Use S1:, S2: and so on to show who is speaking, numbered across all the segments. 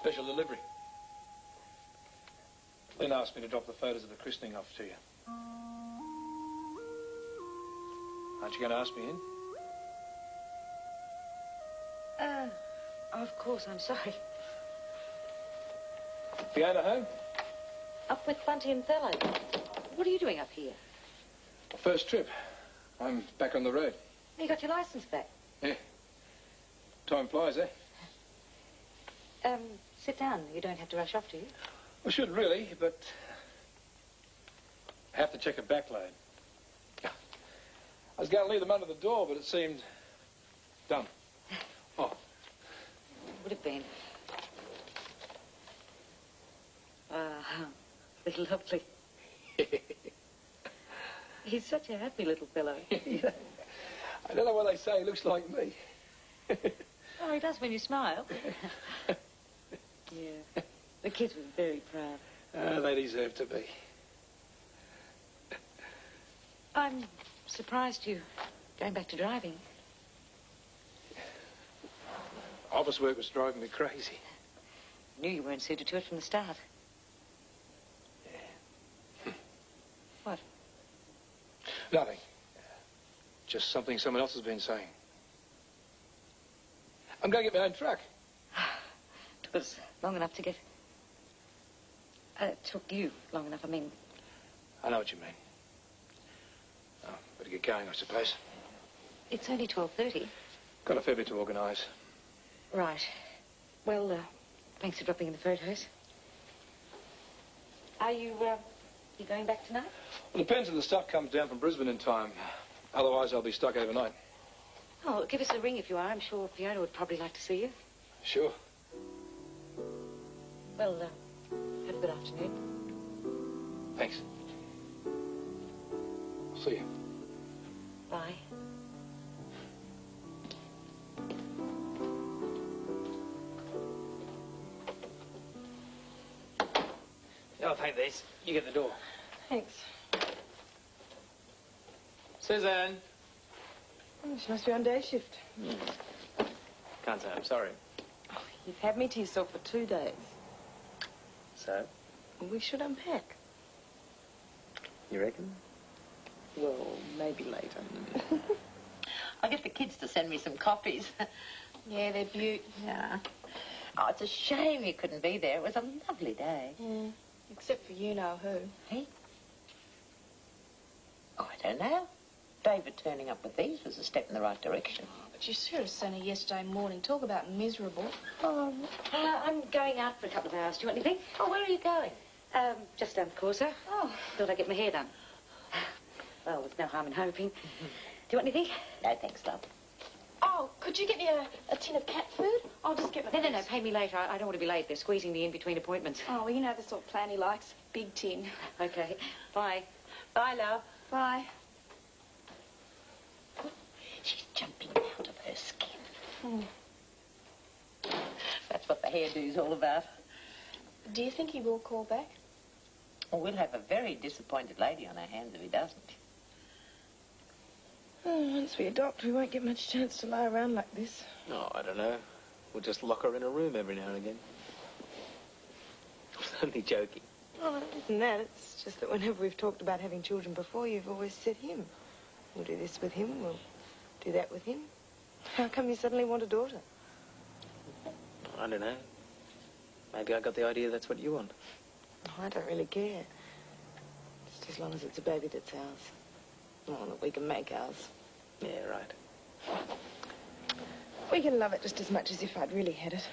S1: Special delivery. Lynn asked me to drop the photos of the christening off to you. Aren't you going to ask me in?
S2: Of course, I'm sorry.
S1: Fiona home?
S2: Up with Bunty and Thello. What are you doing up here?
S1: First trip. I'm back on the road.
S2: You got your license back?
S1: Yeah. Time flies, eh?
S2: Sit down. You don't have to rush off, do you?
S1: I shouldn't really, but I have to check a backload. I was going to leave them under the door, but it seemed done. Oh.
S2: Would have been. They're lovely. He's such a happy little fellow.
S1: Yeah. I don't know why they say he looks like me.
S2: Oh, he does when you smile. Yeah. The kids were very proud.
S1: They deserve to be.
S2: I'm surprised you're going back to driving.
S1: Office work was driving me crazy.
S2: Knew you weren't suited to it from the start.
S1: Yeah.
S2: What?
S1: Nothing. Just something someone else has been saying. I'm going to get my own truck.
S2: Took us long enough to get... took you long enough, I mean.
S1: I know what you mean. Oh, better get going, I suppose.
S2: It's only 12:30.
S1: Got a fair bit to organise.
S2: Right. Well, thanks for dropping in the photos. Are you going back tonight?
S1: Well, depends if the stuff comes down from Brisbane in time. Otherwise, I'll be stuck overnight.
S2: Oh, give us a ring if you are. I'm sure Fiona would probably like to see you.
S1: Sure.
S2: Well, have a good afternoon.
S1: Thanks. I'll see you.
S2: Bye.
S1: I'll take these. You get the door.
S3: Thanks.
S4: Suzanne.
S3: Oh, she must be on day shift.
S4: Can't say I'm sorry.
S3: Oh, you've had me to yourself for 2 days.
S4: So?
S3: We should unpack.
S4: You reckon?
S3: Well, maybe later.
S5: I'll get the kids to send me some copies.
S3: Yeah, they're beaut.
S5: Yeah. Oh, it's a shame you couldn't be there. It was a lovely day.
S3: Yeah. Except for you know who.
S5: Hey? Oh, I don't know. David turning up with these was a step in the right direction.
S3: But you should have seen her yesterday morning. Talk about miserable.
S2: Oh, I'm going out for a couple of hours. Do you want anything?
S5: Oh, where are you going?
S2: Just down the Corso.
S3: Oh.
S2: Thought I'd get my hair done. Well, there's no harm in hoping. Do you want anything?
S5: No, thanks, love.
S3: Oh, could you get me a tin of cat food? I'll just get my...
S2: No, pay me later. I don't want to be late. They're squeezing me in between appointments.
S3: Oh, well, you know the sort of plan he likes. Big tin.
S2: Okay. Bye.
S5: Bye, love.
S3: Bye.
S5: She's jumping out of her skin. That's what the hairdo's all about.
S3: Do you think he will call back?
S5: Well, we'll have a very disappointed lady on our hands if he doesn't.
S3: Oh, once we adopt, we won't get much chance to lie around like this.
S4: Oh, I don't know. We'll just lock her in a room every now and again. I was only joking.
S3: Oh, it isn't that. It's just that whenever we've talked about having children before, you've always said him. We'll do this with him, we'll do that with him. How come you suddenly want a daughter?
S4: I don't know. Maybe I got the idea that's what you want.
S3: Oh, I don't really care. Just as long as it's a baby that's ours. Oh, that we can make ours.
S4: Yeah, right.
S3: We can love it just as much as if I'd really had it.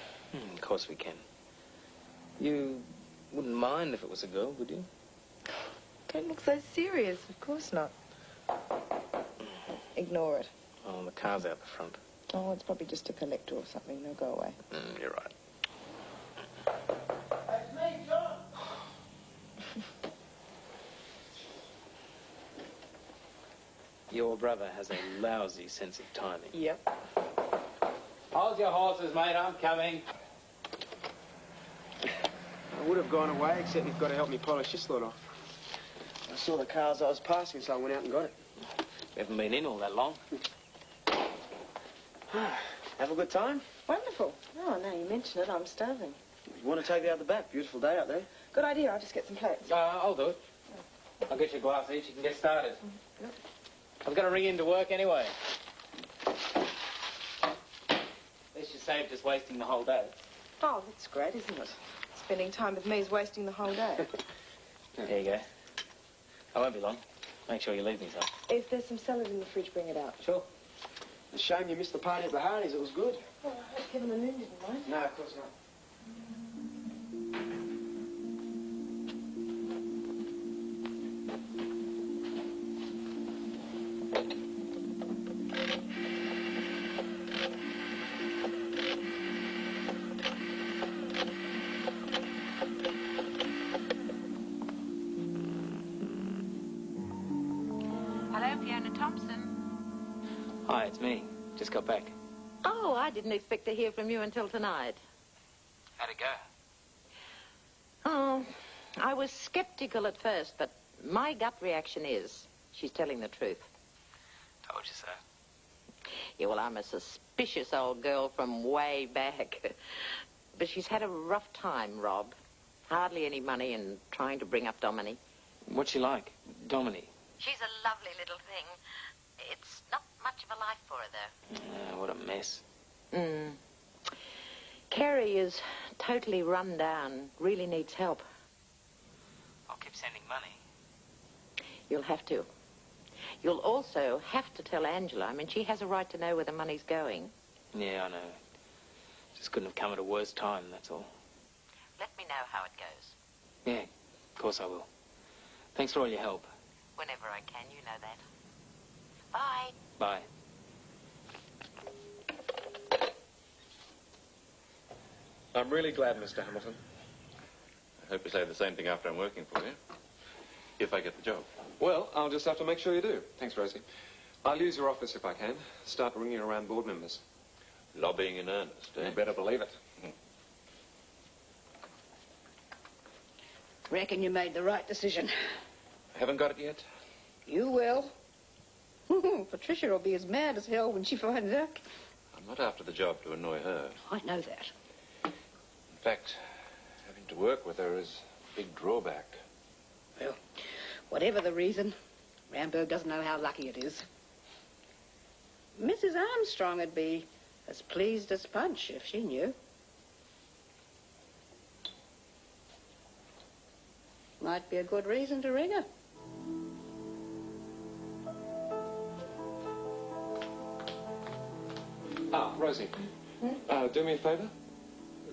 S4: Of course we can. You wouldn't mind if it was a girl, would you?
S3: Don't look so serious. Of course not. Ignore it.
S4: Oh, the car's out the front.
S3: Oh, it's probably just a collector or something. They'll go away.
S4: You're right.
S6: That's me, John.
S4: Your brother has a lousy sense of timing.
S3: Yep.
S6: Hold your horses, mate. I'm coming.
S7: I would have gone away, except you've got to help me polish this lot off. I saw the cars I was passing, so I went out and got it.
S4: We haven't been in all that long.
S7: Have a good time?
S3: Wonderful. Oh, now you mention it, I'm starving.
S7: You want to take it out the back? Beautiful day out there.
S3: Good idea. I'll just get some plates.
S6: I'll do it. I'll get you a glass each. You can get started. I've got to ring in to work anyway. At least you saved us wasting the whole day.
S3: Oh, that's great, isn't it? Spending time with me is wasting the whole day.
S6: There you go. I won't be long. Make sure you leave me some.
S3: If there's some salad in the fridge, bring it out.
S6: Sure.
S7: It's a shame you missed the party at the Hardy's. It was good.
S3: Oh, I hope Kevin and Lynn didn't mind.
S7: No, of course not.
S4: Hi, it's me. Just got back.
S5: Oh, I didn't expect to hear from you until tonight.
S4: How'd it go?
S5: Oh, I was skeptical at first, but my gut reaction is she's telling the truth.
S4: Told you so.
S5: Yeah, well, I'm a suspicious old girl from way back. But she's had a rough time, Rob. Hardly any money and trying to bring up Dominique.
S4: What's she like? Dominique?
S5: She's a lovely little thing. It's not much of a life for her, though.
S4: What a mess.
S5: Carrie is totally run down, really needs help.
S4: I'll keep sending money.
S5: You'll have to. You'll also have to tell Angela. I mean, she has a right to know where the money's going.
S4: Yeah, I know. Just couldn't have come at a worse time, that's all.
S5: Let me know how it goes.
S4: Yeah, of course I will. Thanks for all your help.
S5: Whenever I can, you know that. Bye.
S4: Bye.
S8: I'm really glad, Mr. Hamilton.
S9: I hope you say the same thing after I'm working for you. If I get the job.
S8: Well, I'll just have to make sure you do. Thanks, Rosie. I'll use your office if I can. Start ringing around board members.
S9: Lobbying in earnest, eh?
S8: You better believe it.
S2: Reckon you made the right decision.
S9: Haven't got it yet?
S2: You will. Patricia will be as mad as hell when she finds out.
S9: I'm not after the job to annoy her.
S2: I know that.
S9: In fact, having to work with her is a big drawback.
S2: Well, whatever the reason, Ramberg doesn't know how lucky it is. Mrs. Armstrong would be as pleased as Punch if she knew. Might be a good reason to ring her.
S8: Ah, Rosie. Do me a favour.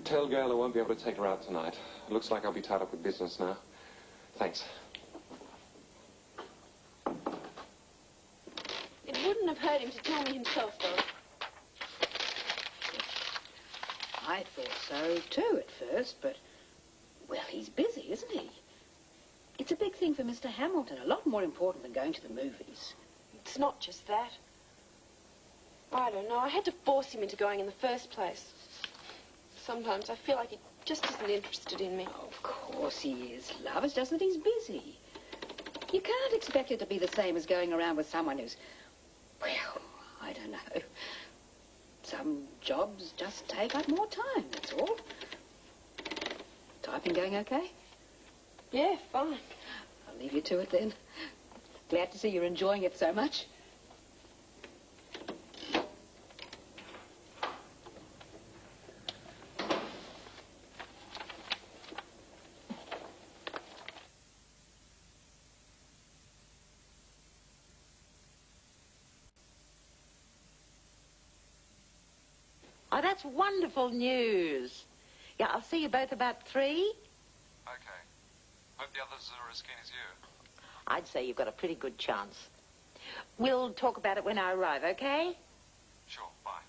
S8: Tell Gail I won't be able to take her out tonight. It looks like I'll be tied up with business now. Thanks.
S3: It wouldn't have hurt him to tell me himself, though.
S2: I thought so, too, at first, but... Well, he's busy, isn't he? It's a big thing for Mr. Hamilton, a lot more important than going to the movies.
S3: It's not just that. I don't know. I had to force him into going in the first place. Sometimes I feel like he just isn't interested in me.
S2: Of course he is, love. It's just that he's busy. You can't expect it to be the same as going around with someone who's... Well, I don't know. Some jobs just take up more time, that's all. Typing going okay?
S3: Yeah, fine.
S2: I'll leave you to it then. Glad to see you're enjoying it so much.
S5: Oh, that's wonderful news. Yeah, I'll see you both about 3.
S8: Okay. Hope the others are as keen as you.
S5: I'd say you've got a pretty good chance. We'll talk about it when I arrive, okay?
S8: Sure, bye.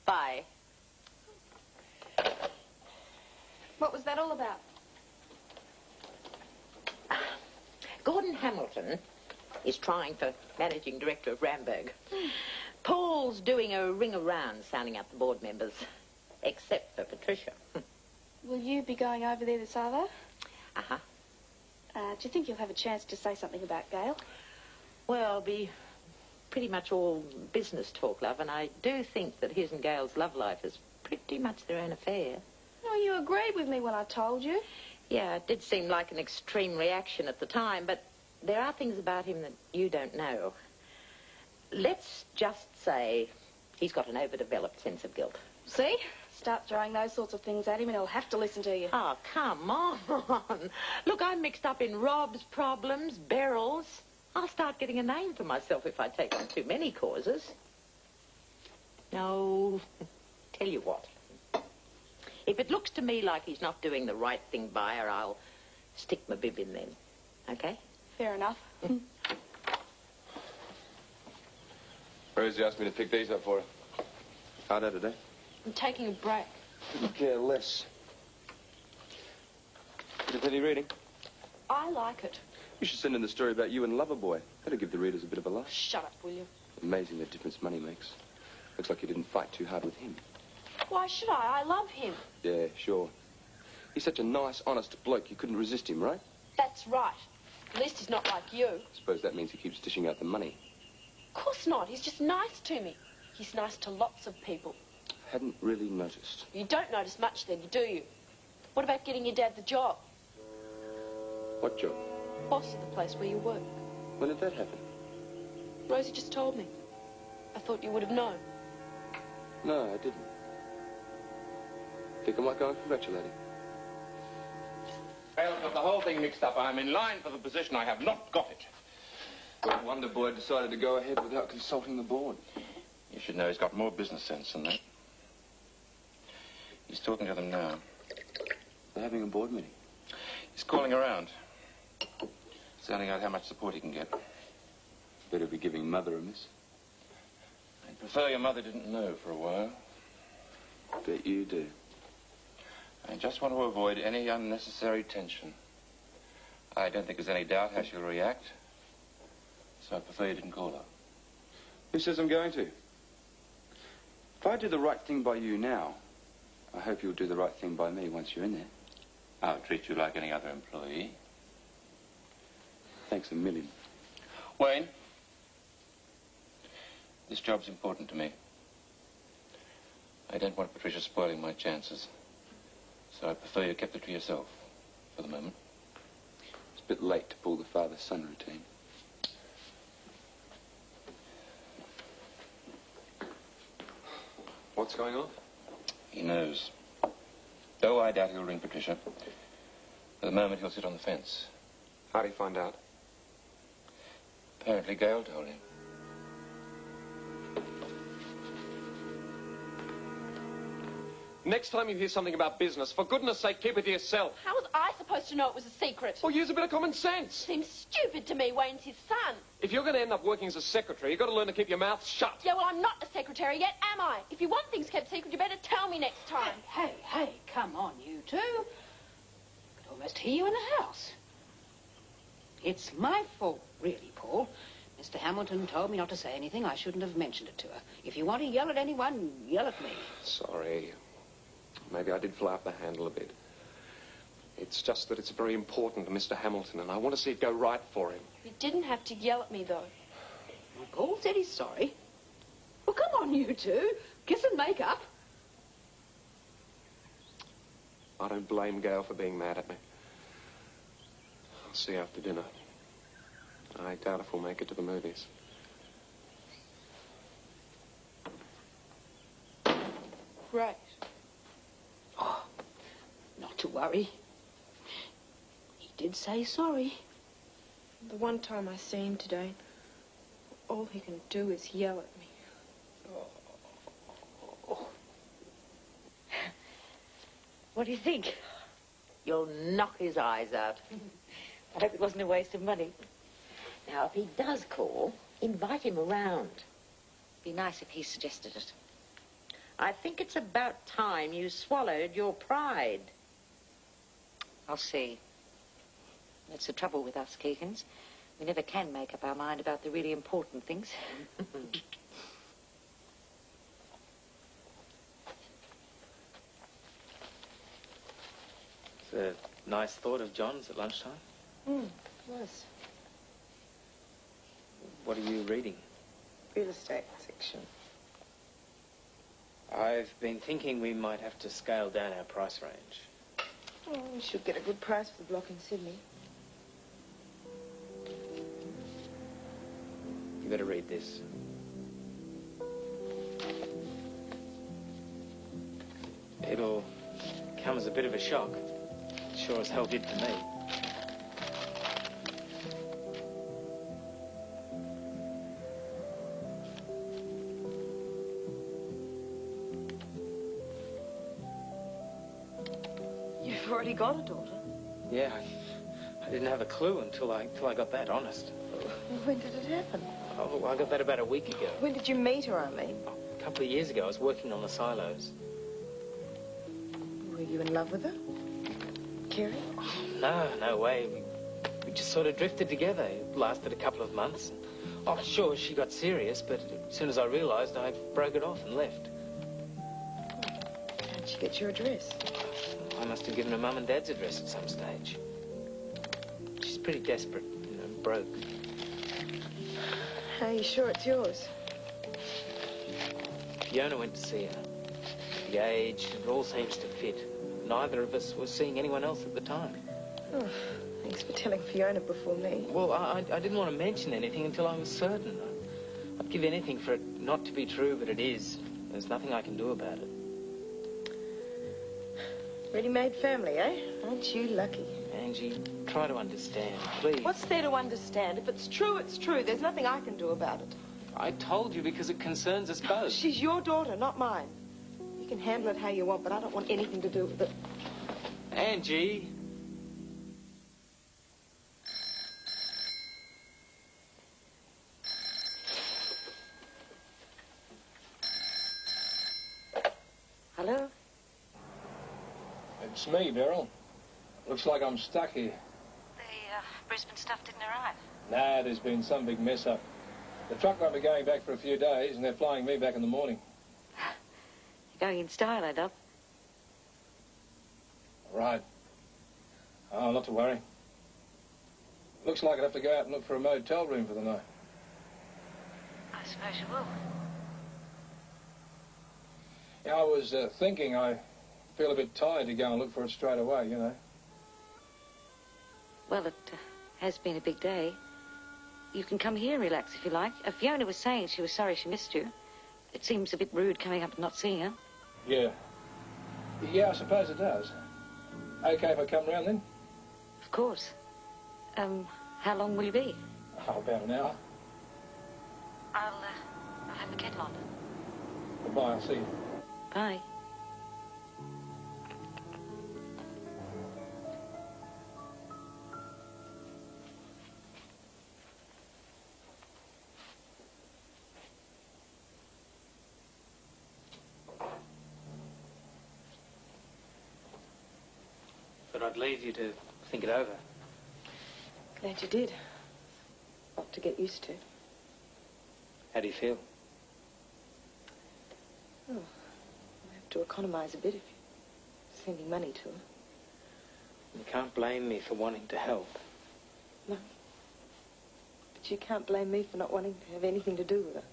S5: Bye.
S3: What was that all about?
S5: Gordon Hamilton is trying for managing director of Ramberg. Paul's doing a ring around, sounding out the board members, except for Patricia.
S3: Will you be going over there this hour?
S5: Uh-huh.
S3: Do you think you'll have a chance to say something about Gail?
S5: Well, it'll be pretty much all business talk, love, and I do think that his and Gail's love life is pretty much their own affair.
S10: Oh, you agreed with me when I told you.
S5: Yeah, it did seem like an extreme reaction at the time, but there are things about him that you don't know. Let's just say he's got an overdeveloped sense of guilt.
S10: See? Start throwing those sorts of things at him and he'll have to listen to you.
S5: Oh, come on. Look, I'm mixed up in Rob's problems, Beryl's. I'll start getting a name for myself if I take on too many causes. No, tell you what. If it looks to me like he's not doing the right thing by her, I'll stick my bib in then. Okay?
S10: Fair enough.
S11: Rosie asked me to pick these up for her. How'd her today?
S10: I'm taking a break.
S7: Couldn't care less.
S11: Bit of heavy reading.
S10: I like it.
S11: You should send in the story about you and Loverboy. That'll give the readers a bit of a laugh.
S10: Shut up, will you?
S11: Amazing the difference money makes. Looks like you didn't fight too hard with him.
S10: Why should I? I love him.
S11: Yeah, sure. He's such a nice, honest bloke, you couldn't resist him, right?
S10: That's right. At least he's not like you.
S11: Suppose that means he keeps dishing out the money.
S10: Of course not. He's just nice to me. He's nice to lots of people.
S11: Hadn't really noticed.
S10: You don't notice much then, do you? What about getting your dad the job?
S11: What job?
S10: Boss of the place where you work.
S11: When did that happen?
S10: Rosie just told me. I thought you would have known.
S11: No, I didn't. Think I might go and congratulate him.
S9: Well, I've got the whole thing mixed up. I'm in line for the position. I have not got it.
S11: But Wonderboy decided to go ahead without consulting the board.
S9: You should know he's got more business sense than that. He's talking to them now.
S11: They're having a board meeting.
S9: He's calling around. Sounding out how much support he can get.
S11: Better be giving Mother a miss.
S9: I'd prefer your mother didn't know for a while.
S11: Bet you do.
S9: I just want to avoid any unnecessary tension. I don't think there's any doubt how she'll react. So I prefer you didn't call her.
S11: Who says I'm going to? If I do the right thing by you now, I hope you'll do the right thing by me once you're in there.
S9: I'll treat you like any other employee.
S11: Thanks a million.
S9: Wayne, this job's important to me. I don't want Patricia spoiling my chances. So I prefer you kept it to yourself for the moment.
S11: It's a bit late to pull the father-son routine.
S8: What's going on?
S9: He knows. Though I doubt he'll ring Patricia. For the moment, he'll sit on the fence.
S8: How'd he find out?
S9: Apparently, Gail told him.
S8: Next time you hear something about business, for goodness sake, keep it to yourself.
S10: How was I supposed to know it was a secret?
S8: Well, use a bit of common sense.
S10: Seems stupid to me. Wayne's his son.
S8: If you're going to end up working as a secretary, you've got to learn to keep your mouth shut.
S10: Yeah, well, I'm not a secretary yet, am I? If you want things kept secret, you better tell me next time.
S2: Hey, come on, you two. I could almost hear you in the house. It's my fault, really, Paul. Mr. Hamilton told me not to say anything. I shouldn't have mentioned it to her. If you want to yell at anyone, yell at me.
S8: Sorry. Maybe I did fly off the handle a bit. It's just that it's very important to Mr. Hamilton, and I want to see it go right for him.
S10: You didn't have to yell at me, though.
S2: Well, Paul said he's sorry. Well, come on, you two. Kiss and make up.
S8: I don't blame Gail for being mad at me. I'll see you after dinner. I doubt if we'll make it to the movies.
S10: Right.
S2: Oh, not to worry. He did say sorry.
S10: The one time I see him today, all he can do is yell at me.
S2: Oh.
S5: What do you think? You'll knock his eyes out.
S2: I hope it wasn't a waste of money.
S5: Now, if he does call, invite him around.
S2: Be nice if he suggested it.
S5: I think it's about time you swallowed your pride.
S2: I'll see. That's the trouble with us Keegans. We never can make up our mind about the really important things.
S4: It's a nice thought of John's at lunchtime.
S3: Was.
S4: What are you reading?
S3: Real estate section.
S4: I've been thinking we might have to scale down our price range.
S3: Oh, we should get a good price for the block in Sydney.
S4: You better read this. It'll come as a bit of a shock. Sure as hell did to me.
S3: You've already got a daughter.
S4: Yeah, I didn't have a clue until I got that, honest.
S3: When did it happen?
S4: Oh, I got that about a week ago.
S3: When did you meet her, I mean?
S4: A couple of years ago, I was working on the silos.
S3: Were you in love with her? Kerry?
S4: No, no way. We just sort of drifted together. It lasted a couple of months. Oh, sure, she got serious, but as soon as I realised, I broke it off and left.
S3: How'd she get your address?
S4: I must have given her mum and dad's address at some stage. She's pretty desperate, you know, broke.
S3: Are you sure it's yours?
S4: Fiona went to see her. The age, it all seems to fit. Neither of us was seeing anyone else at the time.
S3: Oh, thanks for telling Fiona before me.
S4: Well, I didn't want to mention anything until I was certain. I'd give anything for it not to be true, but it is. There's nothing I can do about it.
S3: Ready-made family, eh? Aren't you lucky?
S4: Angie, try to understand, please.
S3: What's there to understand? If it's true, it's true. There's nothing I can do about it.
S4: I told you because it concerns us both.
S3: She's your daughter, not mine. You can handle it how you want, but I don't want anything to do with it.
S4: Angie.
S3: Hello?
S1: It's me, Beryl. Looks like I'm stuck here.
S2: The Brisbane stuff didn't arrive.
S1: Nah, there's been some big mess up. The truck won't be going back for a few days, and they're flying me back in the morning.
S2: You're going in style, Dub.
S1: Right. Oh, not to worry. Looks like I'd have to go out and look for a motel room for the night.
S2: I suppose you will.
S1: Yeah, I was thinking I feel a bit tired to go and look for it straight away, you know.
S2: Well, it has been a big day. You can come here and relax if you like. Fiona was saying she was sorry she missed you. It seems a bit rude coming up and not seeing her.
S1: Yeah. Yeah, I suppose it does. Okay if I come round then?
S2: Of course. How long will you be?
S1: Oh, about an hour.
S2: I'll have the kettle on.
S1: Goodbye, I'll see you.
S2: Bye.
S4: But I'd leave you to think it over.
S3: Glad you did. Lot to get used to.
S4: How do you feel?
S3: Oh, I have to economise a bit if you're sending money to her.
S4: You can't blame me for wanting to help.
S3: No. But you can't blame me for not wanting to have anything to do with her.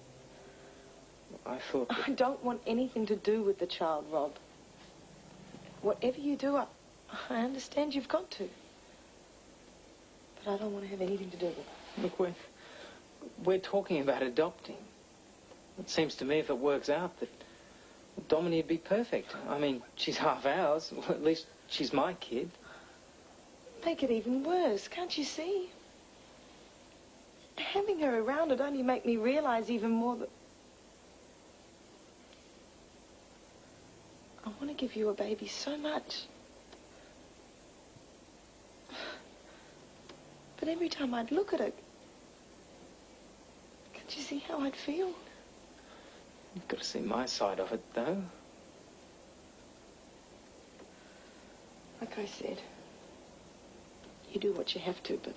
S4: I thought that...
S3: I don't want anything to do with the child, Rob. Whatever you do, I understand you've got to. But I don't want to have anything to do with it.
S4: Look, we're talking about adopting. It seems to me if it works out that Dominique would be perfect. I mean, she's half ours. Well, at least she's my kid.
S3: Make it even worse, can't you see? Having her around would only make me realise even more that... I want to give you a baby so much. But every time I'd look at her, can't you see how I'd feel?
S4: You've got to see my side of it, though.
S3: Like I said, you do what you have to, but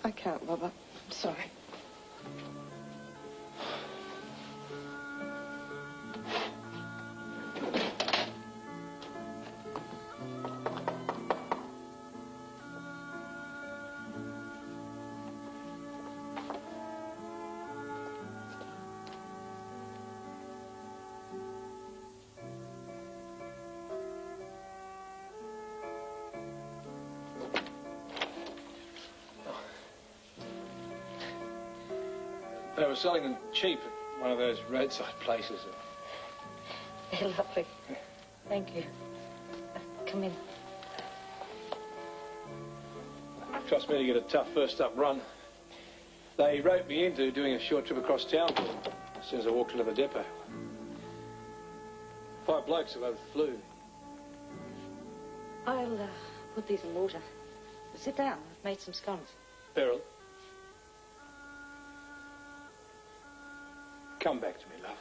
S3: I can't, Robert. I'm sorry.
S1: They were selling them cheap at one of those roadside places.
S2: They're lovely. Thank you. Come in.
S1: Trust me to get a tough first-up run. They roped me into doing a short trip across town for them as soon as I walked into the depot. 5 blokes have had the flu.
S2: I'll put these in water. Sit down. I've made some scones.
S1: Beryl. Come back to me, love.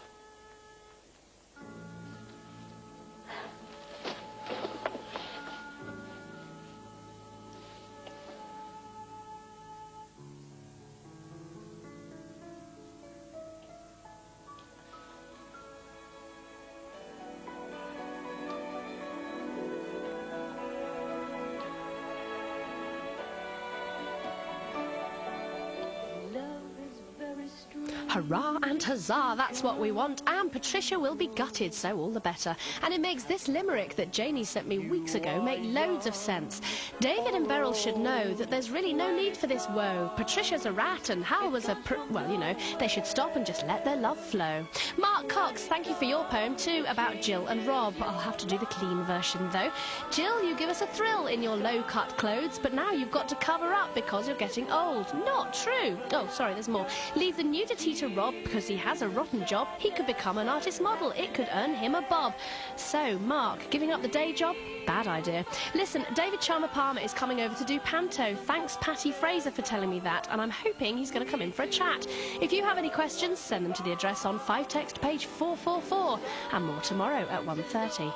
S12: Hurrah and huzzah, that's what we want. And Patricia will be gutted, so all the better. And it makes this limerick that Janie sent me weeks ago make loads of sense. David and Beryl should know that there's really no need for this woe. Patricia's a rat and Hal was a well, you know, they should stop and just let their love flow. Mark Cox, thank you for your poem too about Jill and Rob. I'll have to do the clean version though. Jill, you give us a thrill in your low-cut clothes, but now you've got to cover up because you're getting old. Not true. Oh, sorry, there's more. Leave the nudity to Rob because he has a rotten job. He could become an artist model. It could earn him a bob. So, Mark, giving up the day job? Bad idea. Listen, David Chalmer Palmer is coming over to do Panto. Thanks, Patty Fraser, for telling me that, and I'm hoping he's going to come in for a chat. If you have any questions, send them to the address on 5 text page 444, and more tomorrow at 1:30.